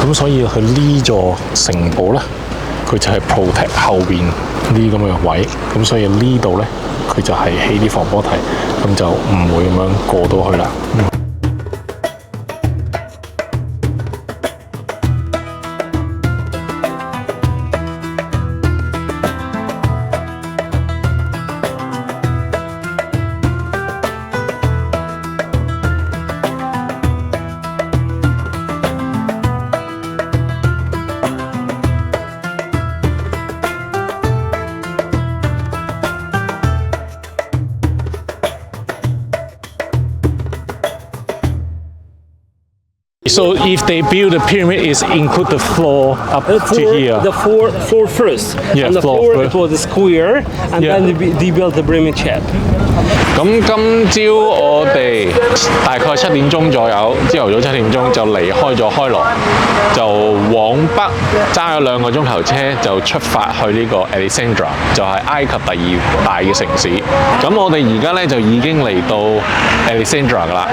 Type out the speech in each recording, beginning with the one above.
咁所以佢呢座城堡咧，佢就係 protect 後邊呢啲咁嘅位，咁所以呢度咧佢就係起啲防波堤，咁就唔會咁樣過到去啦。So if they build a pyramid, is include the floor up to here. The floor first. Yeah, and the floor it was square, and then they built the pyramid shape. 咁今朝我哋大概7點鐘左右，朝頭早7點鐘就離開咗開羅，就往北揸咗2個鐘頭車就出發去呢個 Alexandria， 就係埃及第2大嘅城市。咁我哋而家咧就已經嚟到 Alexandria 噶啦，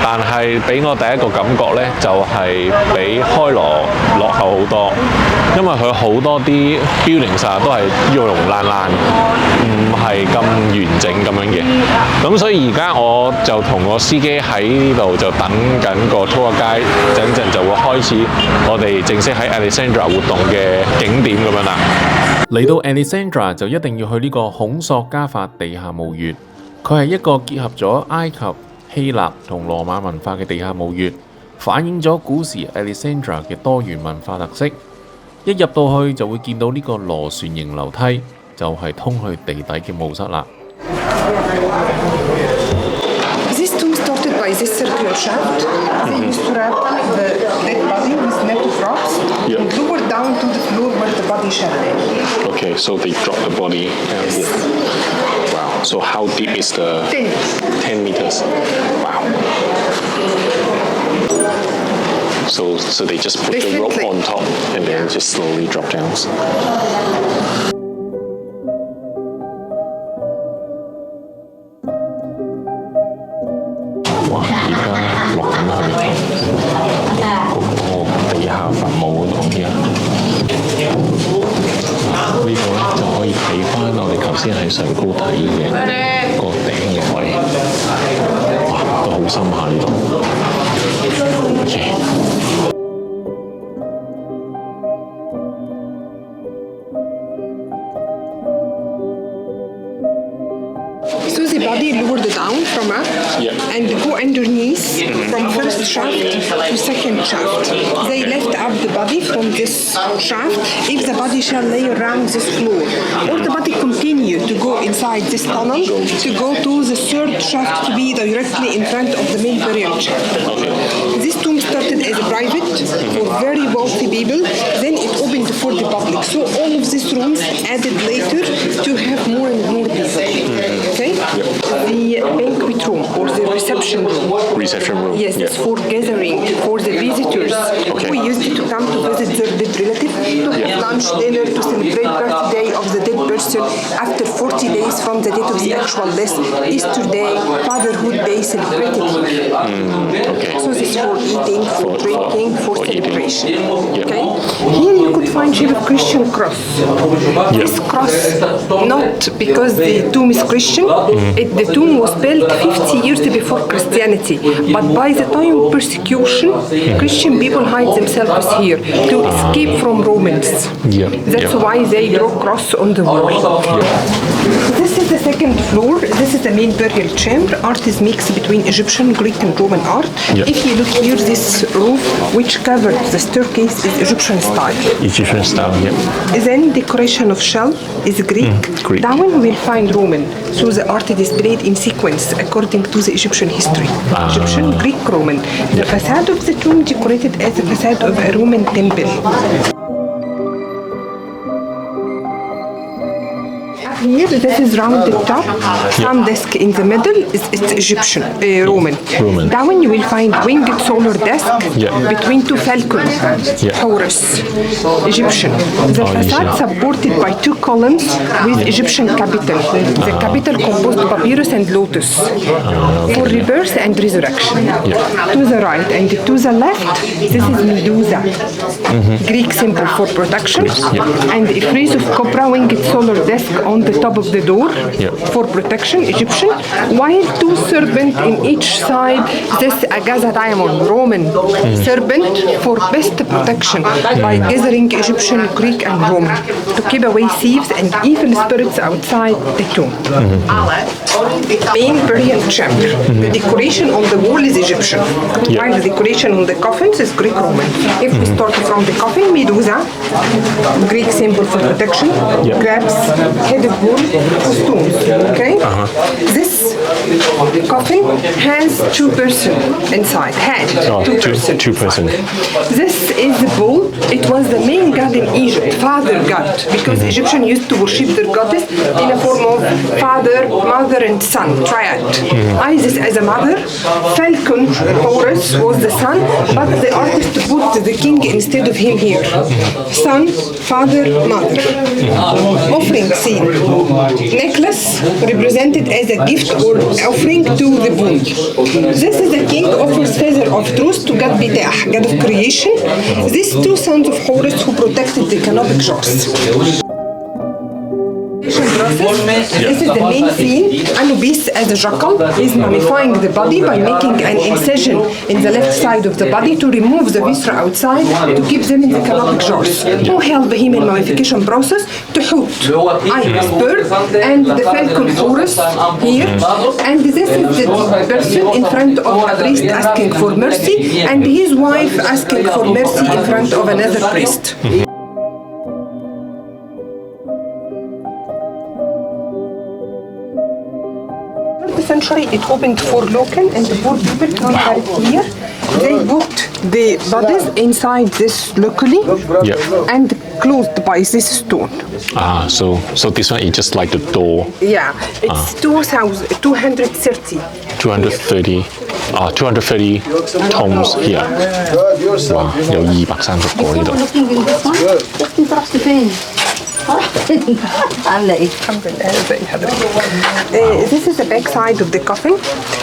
但係俾我第一個感覺咧就係比開羅落後好多，因為佢好多啲 buildings 都係溶溶爛爛，唔係咁完整咁樣嘅。咁所以而家我就同個司機喺呢度就等緊個 tour guide，陣陣就會開始我哋正式喺 Alexandria 活動嘅景點咁樣啦。嚟到 Alexandria 就一定要去呢個孔索加法地下墓穴，佢係一個結合咗埃及、希臘同羅馬文化嘅地下墓穴，反映咗古時 Alexandria 嘅多元文化特色。一入到去就會見到呢個螺旋形樓梯，就係通去地底嘅墓室啦。This tomb started by this circular shaft. They used to wrap the dead body with net of ropes and lower down to the floor where the body shall lay. Okay, so they drop the body down here. Wow. So how deep is the 10 meters? Wow. So they just put the rope on top and then just slowly drop down. 哇！而家落緊去嗰個地下墳墓嗰度嘅，呢個咧就可以睇翻我哋頭先喺上高睇嘅個頂嘅位，哇！都好深下呢度。OK。So the body lowered down from up and go underneath from first shaft to second shaft. They lift up the body from this shaft if the body shall lay around this floor, or the body continue to go inside this tunnel to go to the third shaft to be directly in front of the main burial chamber. This tomb started as a private for very wealthy people, then it opened for the public. So all of these rooms added later to have more and more people. Okay? The banquet room or the reception room. Reception room. Yes, it's for gathering for the visitors who used to come to visit their dead relative, to have lunch, dinner, to celebrate birthday of the dead person after 40 days from the date of the actual death. Easter Day, Fatherhood Day celebrated here. Okay. So this is for eating, for drinking, for celebration. Okay. Here you could find shape of Christian cross. This cross, not because the tomb is Christian. The tomb was built 50 years before Christianity, but by the time of persecution, Christian people hide themselves here to escape from Romans. That's why they draw cross on the wall. This is the second floor. This is the main burial chamber. Art is mixed between Egyptian, Greek, and Roman art. If you look here, this roof, which covered the staircase, is Egyptian style. Egyptian style, Then decoration of shell is Greek. Down we'll find Roman. So the art displayed in sequence according to the Egyptian history. Egyptian, Greek, Roman. The facade of the tomb decorated as the facade of a Roman temple. Here, this is rounded top. Sun disk in the middle is it's Egyptian, Roman. Down you will find winged solar disk between two falcons. Horus, Egyptian. The facade supported by two columns with Egyptian capital. The capital composed papyrus and lotus for rebirth and resurrection. To the right and to the left, this is Medusa, Greek symbol for protection, and a frieze of copra winged solar disk on the top of the door for protection, Egyptian, while two serpents in each side. This Agaza diamond, Roman serpent for best protection by gathering Egyptian, Greek, and Roman to keep away thieves and evil spirits outside the tomb. Main burial chamber. The decoration on the wall is Egyptian, while the decoration on the coffins is Greek-Roman. If we start from the coffin, Medusa, Greek symbol for protection, grabs head of bull, stones. Okay. This coffin has two persons inside. Two persons. This is the bull. It was the main god in Egypt, father god, because Egyptians used to worship their goddess in a form of father, mother, and son, triad. Isis as a mother, Falcon Horus was the son, but the artist put the king instead of him here. Son, father, mother. Offering scene. Necklace represented as a gift or offering to the bull. This is the king offers feather of truth to God Bitah, god of creation. These two sons of Horus who protected the canopic jars. This is the main scene. Anubis as a jackal is mummifying the body by making an incision in the left side of the body to remove the viscera outside to keep them in the canopic jars. Who helped him in mummification process? Tuhut, Ibis bird, and the falcon Horus here. And this is the person in front of a priest asking for mercy, and his wife asking for mercy in front of another priest. Century, it opened for local and poor people to be very clear. They put the bodies inside this locally and closed by this stone. So this one is just like the door. Yeah, it's 230. 230 tombs here. Wow, 有230個呢度。This is the back side of the coffin.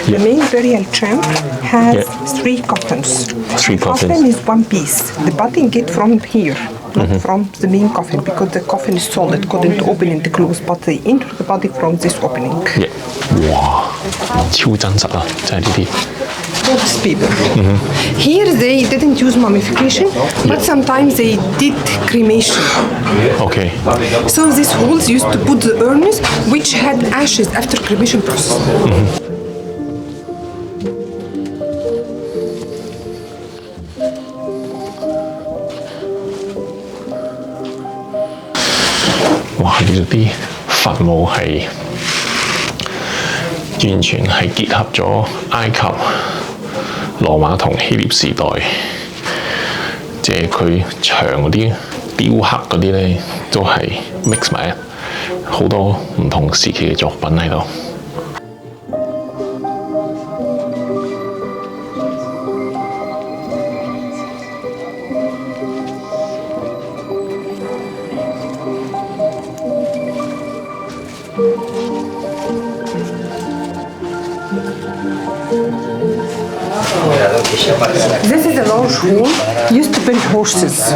The main burial chamber has three coffins. The coffin is one piece. The body get from here, not from the main coffin, because the coffin is solid, couldn't open and close, but they enter the body from this opening. 哇，超真實啊！真係呢啲。People. Here they didn't use mummification, but sometimes they did cremation. Okay. So these holes used to put the urns which had ashes after cremation process. Wow, 呢度啲墳墓係完全係結合咗埃及、羅馬同希臘時代，即係佢牆嗰啲雕刻嗰啲咧，都係 mix 埋好多唔同時期嘅作品喺度。This is a large hall used to build horses,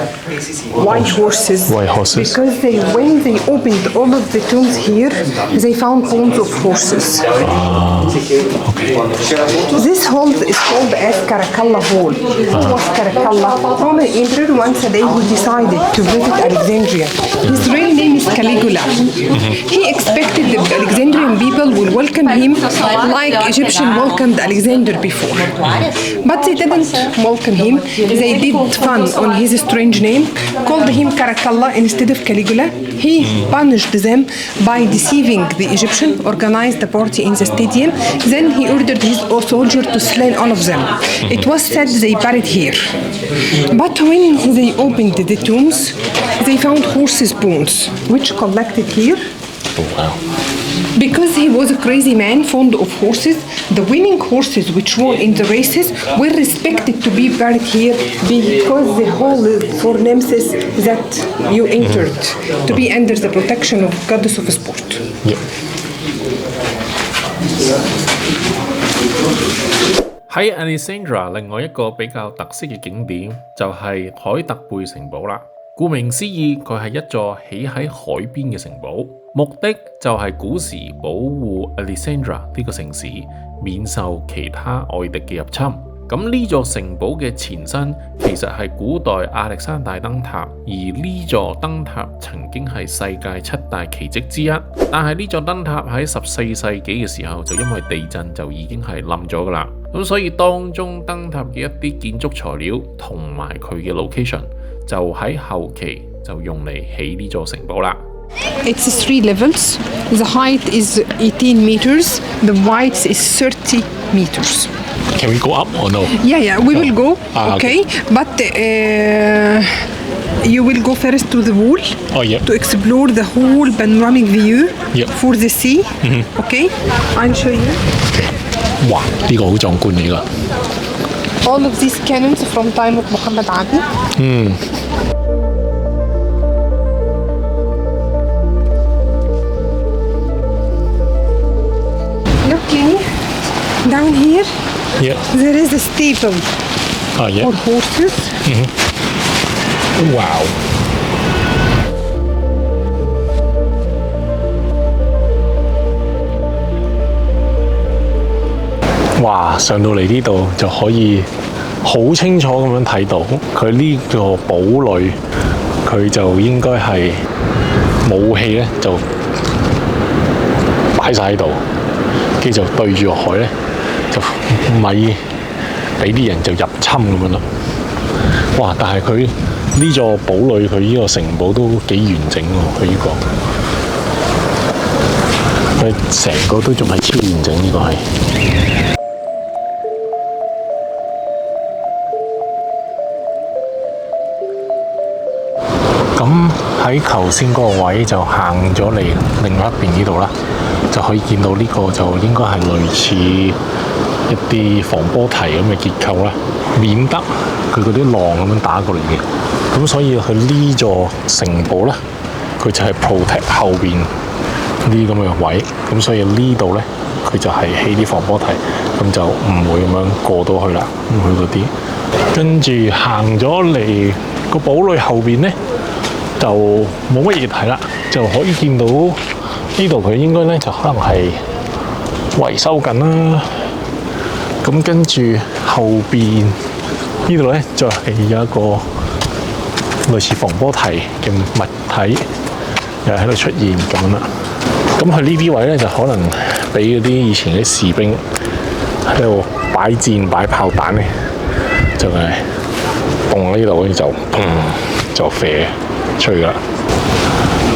white horses. Because when they opened all of the tombs here, they found bones of horses. This hall is called as Caracalla Hall. Who was Caracalla? Roman emperor once a day who decided to visit Alexandria. His real name is Caligula. He expected the Alexandrian people will welcome him like Egyptian welcomed Alexander before. But they didn't welcome him. They did fun on his strange name, called him Caracalla instead of Caligula. He punished them by deceiving the Egyptian, organized a party in the stadium. Then he ordered his soldiers to slay all of them. It was said they buried here. But when they opened the tombs, they found horses' bones, which collected here Wow. Because he was a crazy man, fond of horses, the winning horses which won in the races were respected to be buried here because they hold for nemesis that you entered to be under the protection of goddess of sport. Yep. 喺 Alexandria 另外一個比較特色嘅景點就係海特貝城堡啦。顧名思義，佢係一座起喺海邊嘅城堡，目的就係古時保護 Alexandria 呢個城市免受其他外敵嘅入侵。咁呢座城堡嘅前身其實係古代亞歷山大燈塔，而呢座燈塔曾經係世界7大奇蹟之一。但係呢座燈塔喺14世紀嘅時候就因為地震就已經係冧咗㗎啦。咁所以當中燈塔嘅一啲建築材料同埋佢嘅 location 就喺後期就用嚟起呢座城堡啦。It's 3 levels. The height is 18 meters. The width is 30 meters. Can we go up or no? Yeah, we will go. Okay. But you will go first to the wall to explore the whole panoramic view for the sea. Okay, I'll show you. 哇！呢個好壯觀嚟㗎。All of these cannons from time of Muhammad Ali. Look, Kenny, down here, there is a stable for horses. Wow! 哇！上到嚟呢度就可以好清楚咁樣睇到佢呢個堡壘，佢就應該係武器咧就擺晒喺度，跟住就對住個海咧，就咪俾啲人就入侵咁樣咯。哇！但係佢呢座堡壘，佢呢個城堡都幾完整喎，佢呢個，佢成個都仲係超完整，呢個係。咁喺頭先嗰個位就行咗嚟另外一邊呢度啦，就可以見到呢個就應該係類似一啲防波堤咁嘅結構啦，免得佢嗰啲浪咁樣打過嚟嘅。咁所以佢呢座城堡咧，佢就係 protect 後邊呢啲咁嘅位，咁所以呢度咧佢就係起啲防波堤，咁就唔會咁樣過到去啦。咁佢嗰啲跟住行咗嚟個堡壘後邊咧，就冇乜嘢睇啦，就可以見到呢度佢應該咧就可能係維修緊啦。咁跟住後邊呢度咧就係有一個類似防波堤嘅物體，又喺度出現咁樣啦。咁佢呢啲位咧就可能俾嗰啲以前啲士兵喺度擺箭擺炮彈咧，就係棟喺呢度，跟住就就射出去啦。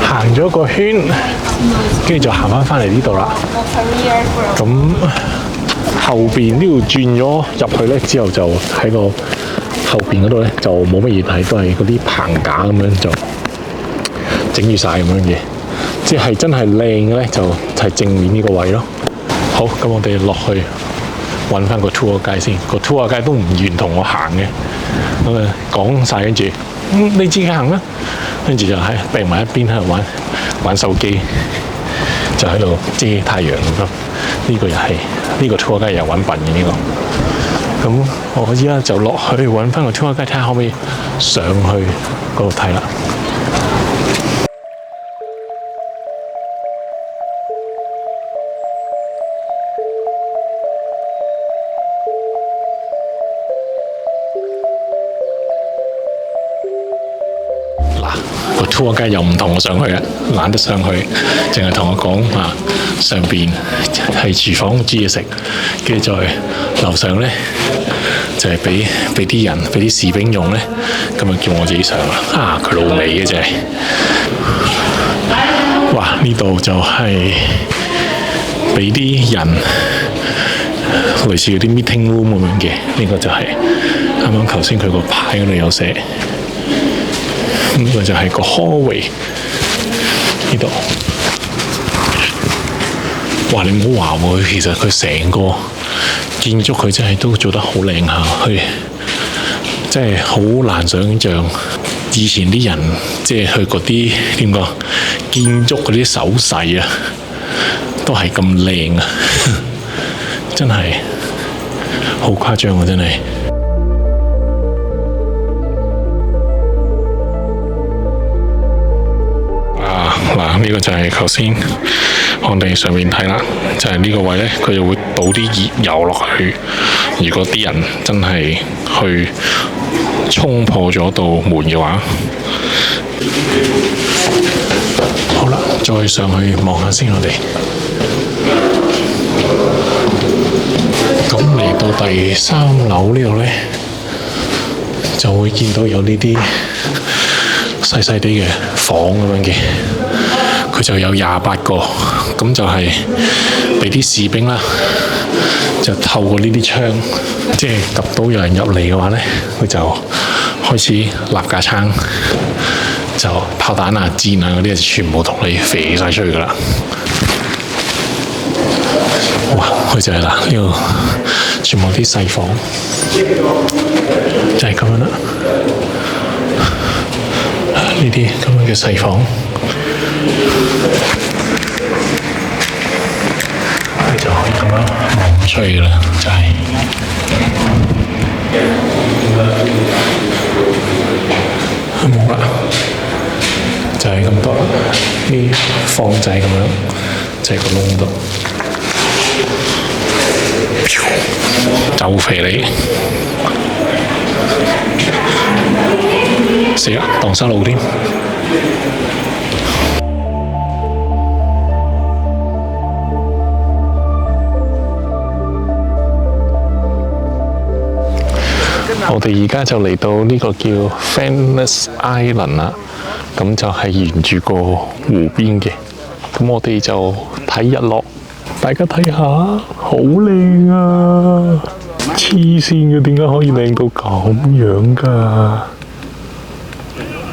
行咗個圈，跟住就行翻嚟呢度啦。咁後邊呢度轉咗入去咧，之後就喺個後邊嗰度咧就冇乜嘢睇，都係嗰啲棚架咁樣就整住晒咁樣嘅。即係真係靚嘅咧，就係正面呢個位咯。好，咁我哋落去揾翻個 tour guide先。個 tour guide都唔願同我行嘅，咁啊講晒跟住，你自己行啦。跟住就喺病埋一邊喺度玩手機，就喺度遮太陽咁。呢個又係呢個 tour guide又揾笨嘅呢個。咁我依家就落去揾翻個 tour guide，睇下可唔可以上去嗰度睇啦。tour guide又唔同我上去啦，懶得上去，淨係同我講上邊係廚房煮嘢食，跟住再樓上咧就係俾啲人俾啲士兵用咧，咁啊叫我自己上啦。佢老味嘅啫。哇！呢度就係俾啲人類似嗰啲 meeting room 咁樣嘅，呢個就係啱啱頭先佢個牌嗰度有寫。呢個就係個 hallway 呢度，哇！你唔好話喎，其實佢成個建築佢真係都做得好靚下，佢真係好難想像以前啲人即係佢嗰啲點講建築嗰啲手勢啊，都係咁靚啊！真係好誇張啊！真係。嗱，呢個就係頭先我哋上面睇啦，就係呢個位呢，佢就會倒啲熱油落去。如果啲人真係去衝破咗道門嘅話，好啦，再上去望下先，我哋咁嚟到第3樓呢度呢，就會見到有呢啲細細啲嘅房咁樣嘅。佢就有28個，咁就係俾啲士兵啦，就透過呢啲窗，即係揼到有人入嚟嘅話呢，佢就開始立架撐，就炮彈啊、箭啊嗰啲，全部同你射晒出去噶啦。哇！佢就係啦，呢度全部啲細房，就係咁樣啦。呢啲咁樣嘅細房。你就可以咁樣望出去啦，就係冇啦，就係咁多啦。啲放仔咁樣，就係個窿度，就肥你，死啦！蕩失路添。我哋而家就嚟到呢個叫 Fanless Island 啦，咁就係沿住個湖邊嘅。咁我哋就睇日落，大家睇下，好靚啊！黐線嘅，點解可以靚到咁樣㗎？